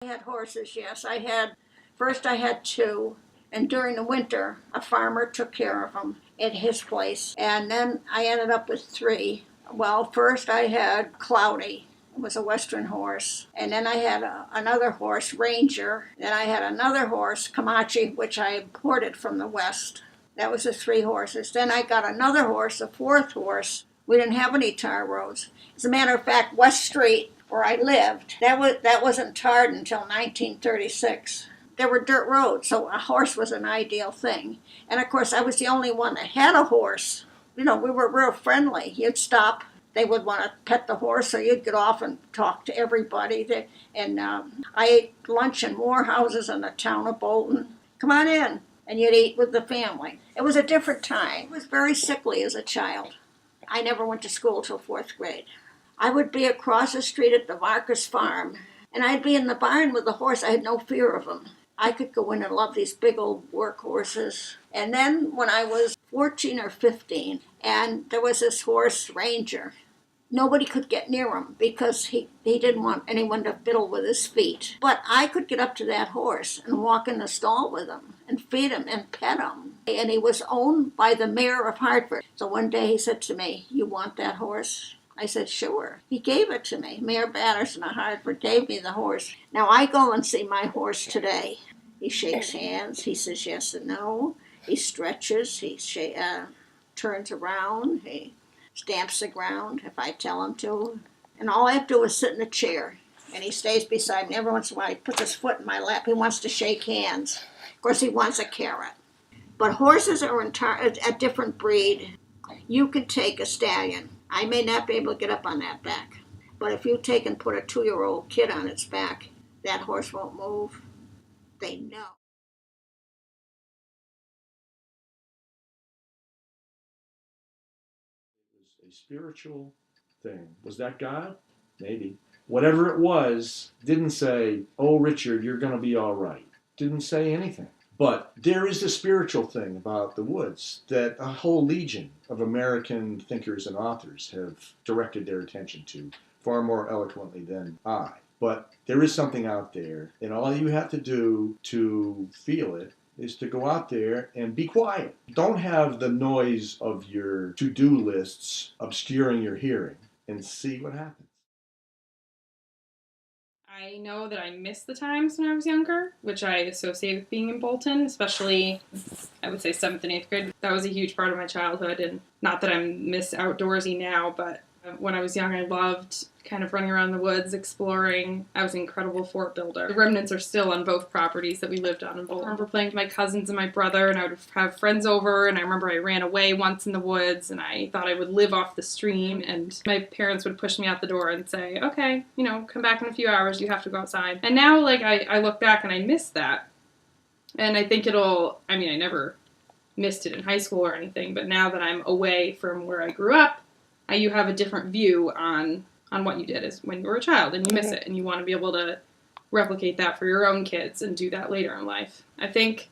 I had horses, yes. First I had two, and during the winter, a farmer took care of them at his place. And then I ended up with three. Well, first I had Cloudy. It was a Western horse. And then I had another horse, Ranger. Then I had another horse, Comanche, which I imported from the West. That was the three horses. Then I got another horse, a fourth horse. We didn't have any tar roads. As a matter of fact, West Street, where I lived, that wasn't tarred until 1936. There were dirt roads, so a horse was an ideal thing. And of course, I was the only one that had a horse. We were real friendly. You'd stop, they would want to pet the horse, so you'd get off and talk to everybody. And I ate lunch in more houses in the town of Bolton. Come on in, and you'd eat with the family. It was a different time. I was very sickly as a child. I never went to school till fourth grade. I would be across the street at the Marcus farm, and I'd be in the barn with the horse. I had no fear of him. I could go in and love these big old work horses. And then when I was 14 or 15, and there was this horse, Ranger, nobody could get near him because he didn't want anyone to fiddle with his feet. But I could get up to that horse and walk in the stall with him and feed him and pet him. And he was owned by the mayor of Hartford. So one day he said to me, "You want that horse?" I said, "Sure." He gave it to me. Mayor Batterson of Hartford gave me the horse. Now I go and see my horse today. He shakes hands. He says yes and no. He stretches. He turns around. He stamps the ground if I tell him to. And all I have to do is sit in a chair. And he stays beside me. Every once in a while he puts his foot in my lap. He wants to shake hands. Of course he wants a carrot. But horses are a different breed. You can take a stallion. I may not be able to get up on that back. But if you take and put a 2-year-old kid on its back, that horse won't move. They know. It was a spiritual thing. Was that God? Maybe. Whatever it was, didn't say, "Oh, Richard, you're going to be all right." Didn't say anything. But there is a spiritual thing about the woods that a whole legion of American thinkers and authors have directed their attention to far more eloquently than I. But there is something out there, and all you have to do to feel it is to go out there and be quiet. Don't have the noise of your to-do lists obscuring your hearing, and see what happens. I know that I missed the times when I was younger, which I associate with being in Bolton, especially, I would say, 7th and 8th grade. That was a huge part of my childhood, and not that I'm miss outdoorsy now, but when I was young, I loved kind of running around the woods, exploring. I was an incredible fort builder. The remnants are still on both properties that we lived on in Bolton. I remember playing with my cousins and my brother, and I would have friends over, and I remember I ran away once in the woods, and I thought I would live off the stream, and my parents would push me out the door and say, "Okay, come back in a few hours, you have to go outside." And now, I look back and I miss that. And I think I never missed it in high school or anything, but now that I'm away from where I grew up, you have a different view on what you did as when you were a child, and you miss it, and you want to be able to replicate that for your own kids and do that later in life. I think,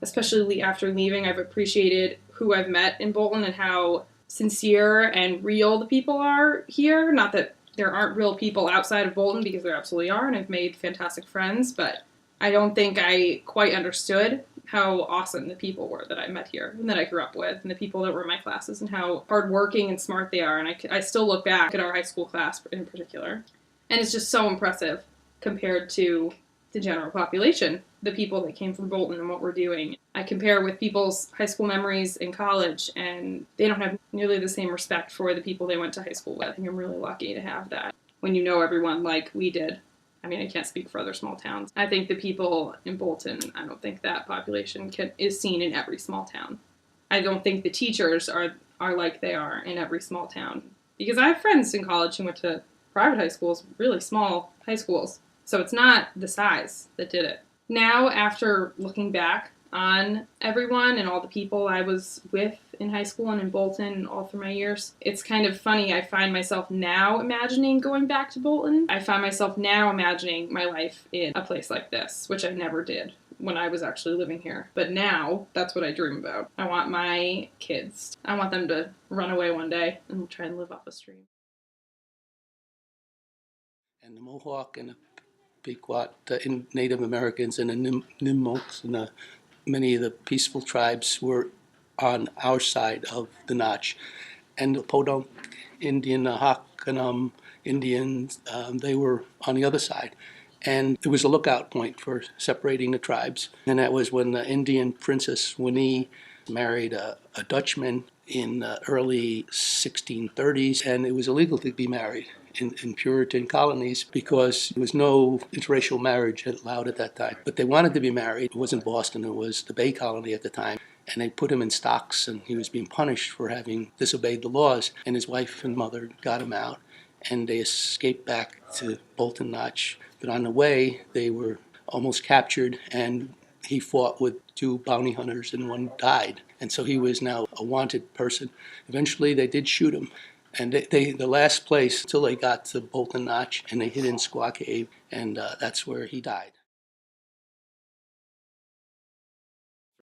especially after leaving, I've appreciated who I've met in Bolton and how sincere and real the people are here. Not that there aren't real people outside of Bolton, because there absolutely are, and I've made fantastic friends, but I don't think I quite understood how awesome the people were that I met here and that I grew up with, and the people that were in my classes, and how hardworking and smart they are. And I still look back at our high school class in particular, and it's just so impressive compared to the general population, the people that came from Bolton and what we're doing. I compare with people's high school memories in college, and they don't have nearly the same respect for the people they went to high school with. I think I'm really lucky to have that when you know everyone like we did. I can't speak for other small towns. I think the people in Bolton, I don't think that population is seen in every small town. I don't think the teachers are like they are in every small town. Because I have friends in college who went to private high schools, really small high schools. So it's not the size that did it. Now, after looking back on everyone and all the people I was with in high school and in Bolton and all through my years, it's kind of funny. I find myself now imagining going back to Bolton. I find myself now imagining my life in a place like this, which I never did when I was actually living here. But now, that's what I dream about. I want my kids, I want them to run away one day and try and live off a stream. And the Mohawk and the Pequot, Native Americans, and the Nipmucs, and many of the peaceful tribes were on our side of the Notch. And the Podunk Indian, the Hockanum Indians, they were on the other side. And it was a lookout point for separating the tribes. And that was when the Indian Princess Winnie married a Dutchman in the early 1630s, and it was illegal to be married in Puritan colonies because there was no interracial marriage allowed at that time. But they wanted to be married. It wasn't Boston, it was the Bay Colony at the time. And they put him in stocks, and he was being punished for having disobeyed the laws. And his wife and mother got him out, and they escaped back to Bolton Notch. But on the way, they were almost captured, and he fought with 2 bounty hunters, and one died. And so he was now a wanted person. Eventually, they did shoot him. And the last place until they got to Bolton Notch, and they hid in Squaw Cave, and that's where he died.